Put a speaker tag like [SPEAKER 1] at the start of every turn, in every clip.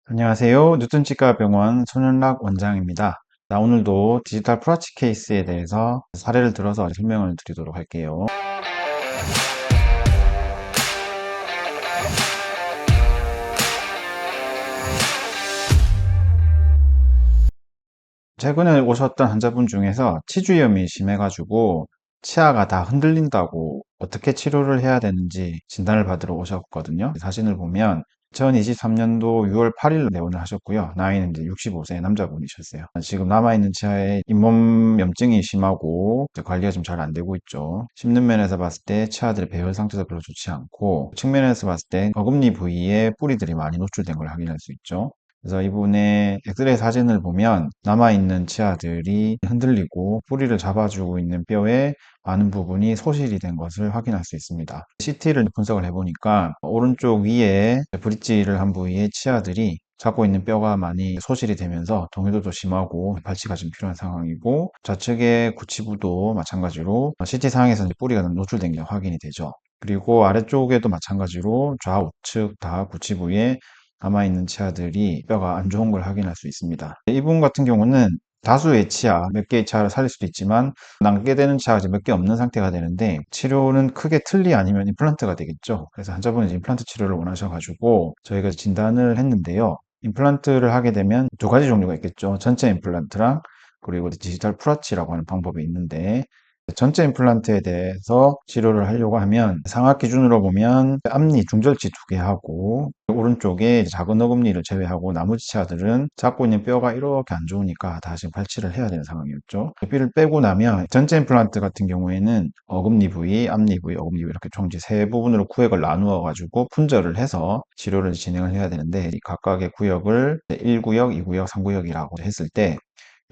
[SPEAKER 1] 안녕하세요. 뉴턴치과병원 손윤락 원장입니다. 오늘도 디지털 프라치 케이스에 대해서 사례를 들어서 설명을 드리도록 할게요. 최근에 오셨던 환자분 중에서 치주염이 심해가지고 치아가 다 흔들린다고 어떻게 치료를 해야 되는지 진단을 받으러 오셨거든요. 사진을 보면 2023년도 6월 8일 내원을 하셨고요. 나이는 이제 65세 남자분이셨어요. 지금 남아있는 치아에 잇몸염증이 심하고 이제 관리가 좀 잘 안 되고 있죠. 씹는 면에서 봤을 때 치아들의 배열 상태도 별로 좋지 않고, 측면에서 봤을 때 어금니 부위에 뿌리들이 많이 노출된 걸 확인할 수 있죠. 그래서 이분의 엑스레이 사진을 보면 남아있는 치아들이 흔들리고 뿌리를 잡아주고 있는 뼈에 많은 부분이 소실이 된 것을 확인할 수 있습니다. CT를 분석을 해보니까 오른쪽 위에 브릿지를 한 부위의 치아들이 잡고 있는 뼈가 많이 소실이 되면서 동요도도 심하고 발치가 좀 필요한 상황이고, 좌측의 구치부도 마찬가지로 CT상에서 뿌리가 노출된 게 확인이 되죠. 그리고 아래쪽에도 마찬가지로 좌우측 다 구치부에 남아있는 치아들이 뼈가 안 좋은 걸 확인할 수 있습니다. 이분 같은 경우는 다수의 치아, 몇 개의 치아를 살릴 수도 있지만 남게 되는 치아가 몇 개 없는 상태가 되는데, 치료는 크게 틀니 아니면 임플란트가 되겠죠. 그래서 환자분은 임플란트 치료를 원하셔가지고 저희가 진단을 했는데요. 임플란트를 하게 되면 두 가지 종류가 있겠죠. 전체 임플란트랑 그리고 디지털 프라치라고 하는 방법이 있는데, 전체 임플란트에 대해서 치료를 하려고 하면 상악 기준으로 보면 앞니 중절치 2개 하고, 오른쪽에 작은 어금니를 제외하고 나머지 치아들은 잡고 있는 뼈가 이렇게 안 좋으니까 다시 발치를 해야 되는 상황이었죠. 뼈를 빼고 나면 전체 임플란트 같은 경우에는 어금니 부위, 앞니 부위, 어금니 부위 이렇게 총 세 부분으로 구역을 나누어 가지고 분절을 해서 치료를 진행을 해야 되는데, 이 각각의 구역을 1구역, 2구역, 3구역이라고 했을 때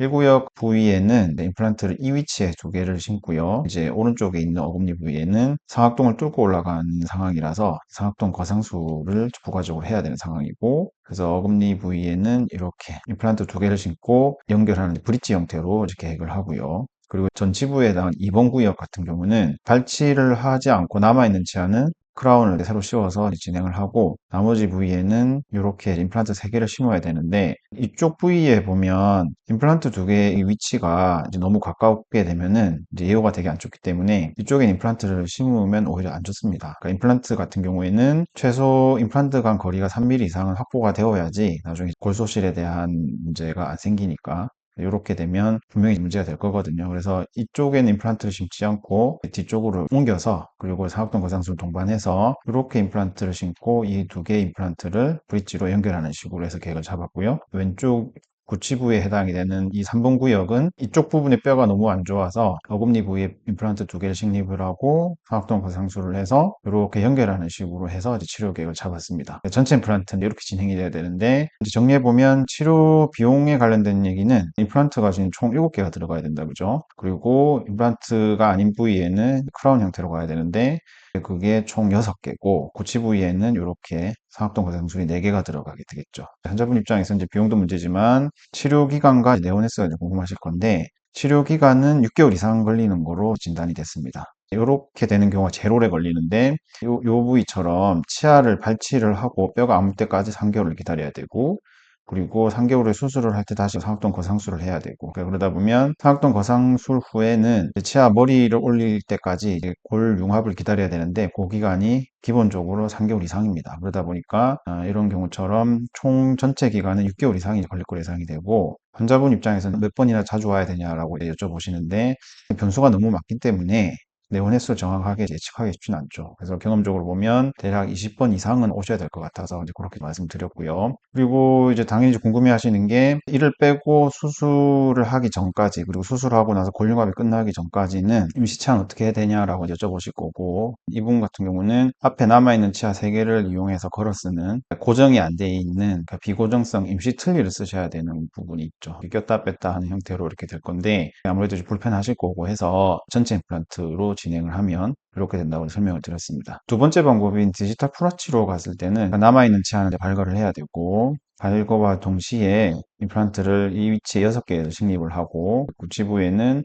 [SPEAKER 1] 1구역 부위에는 임플란트를 이 위치에 2개를 심고요. 이제 오른쪽에 있는 어금니 부위에는 상악동을 뚫고 올라가는 상황이라서 상악동 거상술을 부가적으로 해야 되는 상황이고, 그래서 어금니 부위에는 이렇게 임플란트 2개를 심고 연결하는 브릿지 형태로 이렇게 계획을 하고요. 그리고 전치부에 해당하는 2번 구역 같은 경우는 발치를 하지 않고 남아있는 치아는 크라운을 새로 씌워서 진행을 하고, 나머지 부위에는 이렇게 임플란트 3개를 심어야 되는데, 이쪽 부위에 보면 임플란트 2개의 위치가 이제 너무 가깝게 되면은 이제 예후가 되게 안 좋기 때문에 이쪽에 임플란트를 심으면 오히려 안 좋습니다. 그러니까 임플란트 같은 경우에는 최소 임플란트 간 거리가 3mm 이상은 확보가 되어야지 나중에 골소실에 대한 문제가 안 생기니까, 이렇게 되면 분명히 문제가 될 거거든요. 그래서 이쪽에는 임플란트를 심지 않고 뒤쪽으로 옮겨서, 그리고 사각동 거상술 동반해서 이렇게 임플란트를 심고 이 2개의 임플란트를 브릿지로 연결하는 식으로 해서 계획을 잡았고요. 왼쪽 구치부에 해당이 되는 이 3번 구역은 이쪽 부분의 뼈가 너무 안 좋아서 어금니 부위에 임플란트 2개를 식립을 하고 사각동 거상술을 해서 이렇게 연결하는 식으로 해서 이제 치료 계획을 잡았습니다. 전체 임플란트는 이렇게 진행이 돼야 되는데, 이제 정리해보면 치료 비용에 관련된 얘기는 임플란트가 지금 총 7개가 들어가야 된다, 그죠? 그리고 임플란트가 아닌 부위에는 크라운 형태로 가야 되는데, 그게 총 6개고, 구치 부위에는 이렇게 상악동 거상술이 4개가 들어가게 되겠죠. 환자분 입장에서 이제 비용도 문제지만 치료 기간과 네오네스가 이제 궁금하실 건데, 치료 기간은 6개월 이상 걸리는 거로 진단이 됐습니다. 이렇게 되는 경우가 제일 오래 걸리는데, 요 부위처럼 치아를 발치를 하고 뼈가 아물 때까지 3개월을 기다려야 되고, 그리고 3개월에 수술을 할 때 다시 상악동 거상술을 해야 되고, 그러다 보면 상악동 거상술 후에는 치아 머리를 올릴 때까지 이제 골 융합을 기다려야 되는데, 그 기간이 기본적으로 3개월 이상입니다. 그러다 보니까 이런 경우처럼 총 전체 기간은 6개월 이상이 걸릴 걸 예상이 되고, 환자분 입장에서는 몇 번이나 자주 와야 되냐라고 여쭤보시는데, 변수가 너무 많기 때문에 네오네스를 정확하게 예측하기 쉽지는 않죠. 그래서 경험적으로 보면 대략 20번 이상은 오셔야 될 것 같아서 이제 그렇게 말씀드렸고요. 그리고 이제 당연히 궁금해 하시는 게, 이를 빼고 수술을 하기 전까지, 그리고 수술하고 나서 골융합이 끝나기 전까지는 임시치아는 어떻게 해야 되냐라고 여쭤보실 거고, 이분 같은 경우는 앞에 남아있는 치아 3개를 이용해서 걸어 쓰는 고정이 안 돼 있는 비고정성 임시 틀니를 쓰셔야 되는 부분이 있죠. 꼈다 뺐다 하는 형태로 이렇게 될 건데, 아무래도 좀 불편하실 거고 해서 전체 임플란트로 진행을 하면 이렇게 된다고 설명을 드렸습니다. 두 번째 방법인 디지털 프라치로 갔을 때는 남아있는 치아는 발걸을 해야 되고, 발거와 동시에 임플란트를 이 위치에 6개를 식립을 하고, 구치부에는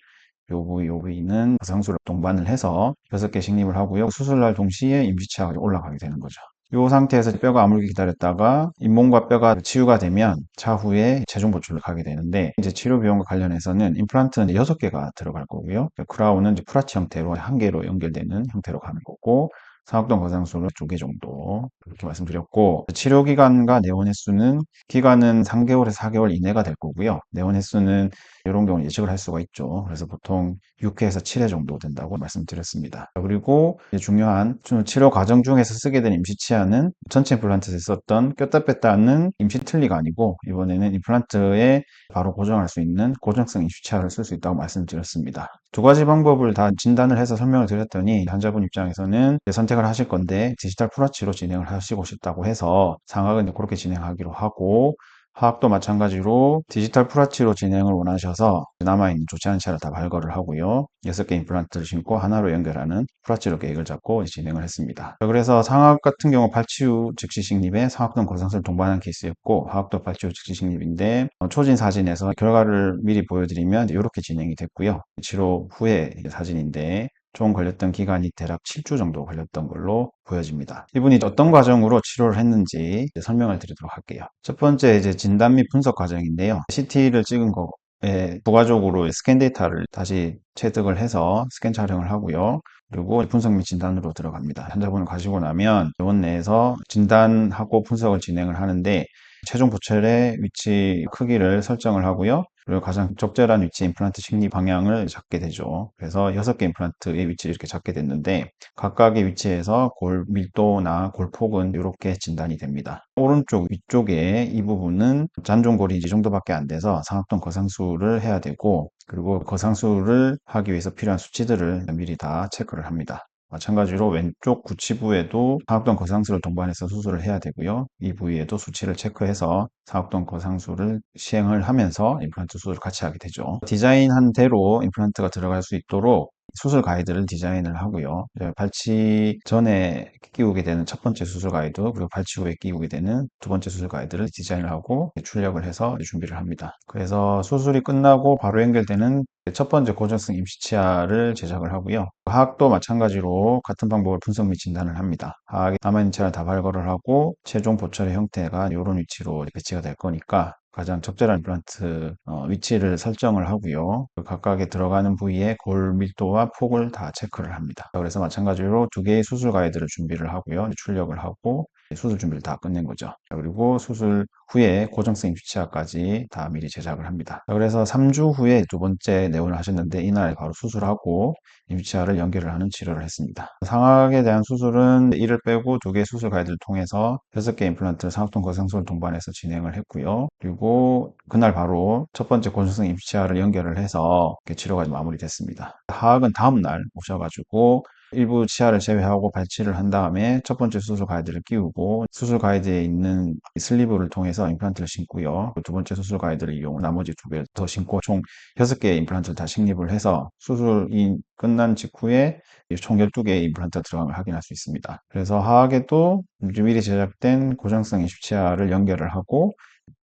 [SPEAKER 1] 요 부위는 거상술을 동반을 해서 6개 식립을 하고요. 수술날 동시에 임시치아가 올라가게 되는 거죠. 이 상태에서 뼈가 아물게 기다렸다가 잇몸과 뼈가 치유가 되면 차후에 최종 보출을 가게 되는데, 이제 치료 비용과 관련해서는 임플란트는 6개가 들어갈 거고요. 크라운은 이제 프라치 형태로 1개로 연결되는 형태로 가는 거고, 상악동 거상술은 2개 정도 그렇게 말씀드렸고, 치료 기간과 내원 횟수는 기간은 3개월에서 4개월 이내가 될 거고요. 내원 횟수는 이런 경우는 예측을 할 수가 있죠. 그래서 보통 6회에서 7회 정도 된다고 말씀드렸습니다. 그리고 중요한 치료 과정 중에서 쓰게 된 임시치아는 전체 임플란트에서 썼던 꼈다 뺐다 하는 임시틀니가 아니고, 이번에는 임플란트에 바로 고정할 수 있는 고정성 임시치아를 쓸 수 있다고 말씀드렸습니다. 2가지 방법을 다 진단을 해서 설명을 드렸더니, 환자분 입장에서는 선택을 하실 건데 디지털 프라치로 진행을 하시고 싶다고 해서 상악은 그렇게 진행하기로 하고, 하악도 마찬가지로 디지털 프라치로 진행을 원하셔서 남아있는 좋지 않은 치아를 다 발거를 하고요. 6개 임플란트를 심고 하나로 연결하는 프라치로 계획을 잡고 진행을 했습니다. 그래서 상악 같은 경우 발치후 즉시 식립에 상악동 거상술을 동반한 케이스였고, 하악도 발치후 즉시 식립인데 초진 사진에서 결과를 미리 보여드리면 이렇게 진행이 됐고요. 치료 후의 사진인데 총 걸렸던 기간이 대략 7주 정도 걸렸던 걸로 보여집니다. 이분이 어떤 과정으로 치료를 했는지 설명을 드리도록 할게요. 첫 번째 이제 진단 및 분석 과정인데요. CT를 찍은 거에 부가적으로 스캔 데이터를 다시 체득을 해서 스캔 촬영을 하고요. 그리고 분석 및 진단으로 들어갑니다. 환자분을 가지고 나면 병원 내에서 진단하고 분석을 진행을 하는데, 최종 보철의 위치 크기를 설정을 하고요. 그리고 가장 적절한 위치 임플란트 식립 방향을 잡게 되죠. 그래서 6개 임플란트의 위치를 이렇게 잡게 됐는데, 각각의 위치에서 골 밀도나 골 폭은 이렇게 진단이 됩니다. 오른쪽 위쪽에 이 부분은 잔존골이 이 정도밖에 안 돼서 상악동 거상술을 해야 되고, 그리고 거상술을 하기 위해서 필요한 수치들을 미리 다 체크를 합니다. 마찬가지로 왼쪽 구치부에도 상악동 거상술을 동반해서 수술을 해야 되고요. 이 부위에도 수치를 체크해서 상악동 거상술을 시행을 하면서 임플란트 수술을 같이 하게 되죠. 디자인한 대로 임플란트가 들어갈 수 있도록 수술 가이드를 디자인을 하고요. 발치 전에 끼우게 되는 첫 번째 수술 가이드, 그리고 발치 후에 끼우게 되는 2번째 수술 가이드를 디자인을 하고 출력을 해서 준비를 합니다. 그래서 수술이 끝나고 바로 연결되는 첫 번째 고정성 임시치아를 제작을 하고요. 하악도 마찬가지로 같은 방법을 분석 및 진단을 합니다. 하악에 남아있는 치아를 다 발걸을 하고 최종 보철의 형태가 이런 위치로 배치가 될 거니까 가장 적절한 임플란트 위치를 설정을 하고요. 각각에 들어가는 부위의 골 밀도와 폭을 다 체크를 합니다. 그래서 마찬가지로 2개의 수술 가이드를 준비를 하고요. 출력을 하고 수술 준비를 다 끝낸 거죠. 그리고 수술 후에 고정성 임시치아까지 다 미리 제작을 합니다. 그래서 3주 후에 2번째 내원을 하셨는데, 이날 바로 수술하고 임시치아를 연결을 하는 치료를 했습니다. 상악에 대한 수술은 이를 빼고 2개의 수술 가이드를 통해서 6개 임플란트를 상악동 거상술을 동반해서 진행을 했고요. 그리고 그날 바로 첫 번째 고정성 임시치아를 연결을 해서 치료가 마무리됐습니다. 하악은 다음날 오셔가지고 일부 치아를 제외하고 발치를 한 다음에 첫 번째 수술 가이드를 끼우고, 수술 가이드에 있는 슬리브를 통해서 임플란트를 심고요. 2번째 수술 가이드를 이용 나머지 2개를 더 심고 총 6개의 임플란트를 다 식립을 해서 수술이 끝난 직후에 총 12개의 임플란트가 들어간 걸 확인할 수 있습니다. 그래서 하악에도 미리 제작된 고정성 임시치아를 연결을 하고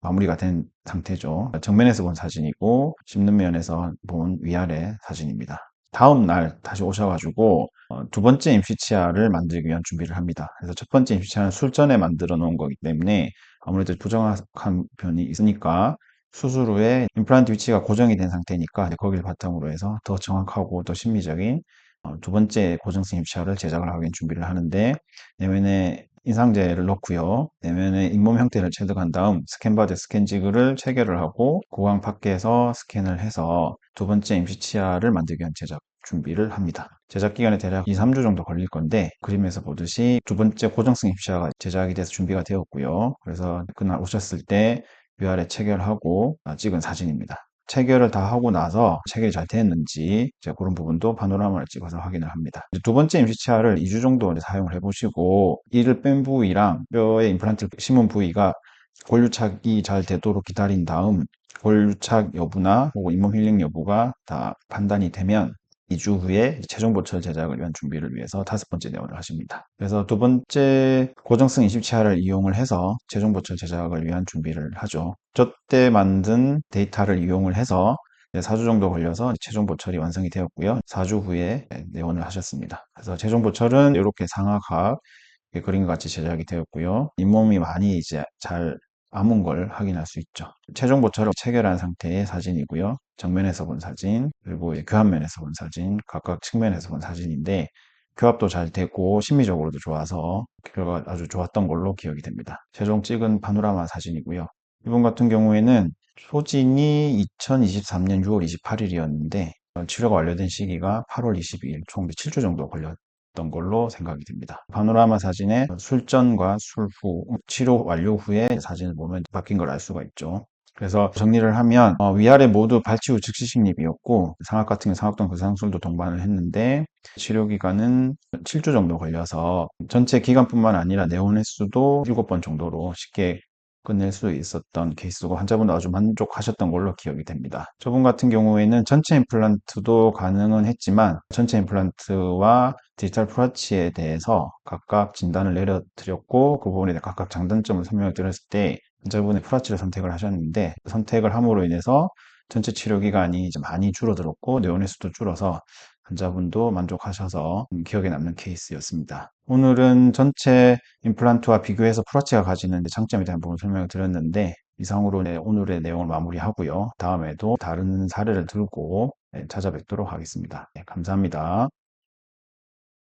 [SPEAKER 1] 마무리가 된 상태죠. 정면에서 본 사진이고 씹는 면에서 본 위아래 사진입니다. 다음 날 다시 오셔가지고 2번째 임시치아를 만들기 위한 준비를 합니다. 그래서 첫 번째 임시치아는 술전에 만들어 놓은 거기 때문에 아무래도 부정확한 편이 있으니까, 수술 후에 임플란트 위치가 고정이 된 상태니까 거기를 바탕으로 해서 더 정확하고 더 심미적인 2번째 고정성 임시치아를 제작을 하기 위한 준비를 하는데, 내면에 인상제를 넣고요. 내면에 잇몸 형태를 체득한 다음 스캔바드 스캔지그를 체결을 하고 고광 밖에서 스캔을 해서 2번째 임시치아를 만들기 위한 제작 준비를 합니다. 제작 기간에 대략 2, 3주 정도 걸릴 건데, 그림에서 보듯이 2번째 고정성 임시치아가 제작이 돼서 준비가 되었고요. 그래서 그날 오셨을 때 위아래 체결하고 찍은 사진입니다. 체결을 다 하고 나서 체결이 잘 됐는지 그런 부분도 파노라마를 찍어서 확인을 합니다. 2번째 임시치아를 2주 정도 사용을 해보시고, 이를 뺀 부위랑 뼈에 임플란트를 심은 부위가 골유착이 잘 되도록 기다린 다음, 골유착 여부나 혹은 잇몸 힐링 여부가 다 판단이 되면 2주 후에 최종 보철 제작을 위한 준비를 위해서 5번째 내원을 하십니다. 그래서 2번째 고정성 임시치아를 이용을 해서 최종 보철 제작을 위한 준비를 하죠. 저때 만든 데이터를 이용을 해서 4주 정도 걸려서 최종 보철이 완성이 되었고요. 4주 후에 내원을 하셨습니다. 그래서 최종 보철은 이렇게 상악하악 그림과 같이 제작이 되었고요. 잇몸이 많이 이제 잘 아문 걸 확인할 수 있죠. 최종보처럼 체결한 상태의 사진이고요. 정면에서 본 사진, 그리고 교합면에서 본 사진, 각각 측면에서 본 사진인데 교합도 잘 되고 심미적으로도 좋아서 결과가 아주 좋았던 걸로 기억이 됩니다. 최종 찍은 파노라마 사진이고요. 이번 같은 경우에는 소진이 2023년 6월 28일이었는데 치료가 완료된 시기가 8월 22일, 총 7주 정도 걸렸던 걸로 생각이 됩니다. 파노라마 사진에 술전과 술 후, 치료 완료 후에 사진을 보면 바뀐 걸 알 수가 있죠. 그래서 정리를 하면 위아래 모두 발치 후 즉시 식립이었고 상악 같은 경우 상악동 그상술도 동반을 했는데 치료 기간은 7주 정도 걸려서 전체 기간뿐만 아니라 내원 횟수도 7번 정도로 쉽게 끝낼 수 있었던 케이스고 환자분도 아주 만족하셨던 걸로 기억이 됩니다. 저분 같은 경우에는 전체 임플란트도 가능은 했지만 전체 임플란트와 디지털 프라치에 대해서 각각 진단을 내려드렸고 그 부분에 대해 각각 장단점을 설명을 드렸을 때 환자분의 프라치를 선택을 하셨는데 선택을 함으로 인해서 전체 치료 기간이 이제 많이 줄어들었고 내원 횟수도 줄어서 환자분도 만족하셔서 기억에 남는 케이스였습니다. 오늘은 전체 임플란트와 비교해서 프라치가 가지는 장점에 대한 부분 설명을 드렸는데 이상으로 오늘의 내용을 마무리하고요. 다음에도 다른 사례를 들고 찾아뵙도록 하겠습니다. 네, 감사합니다.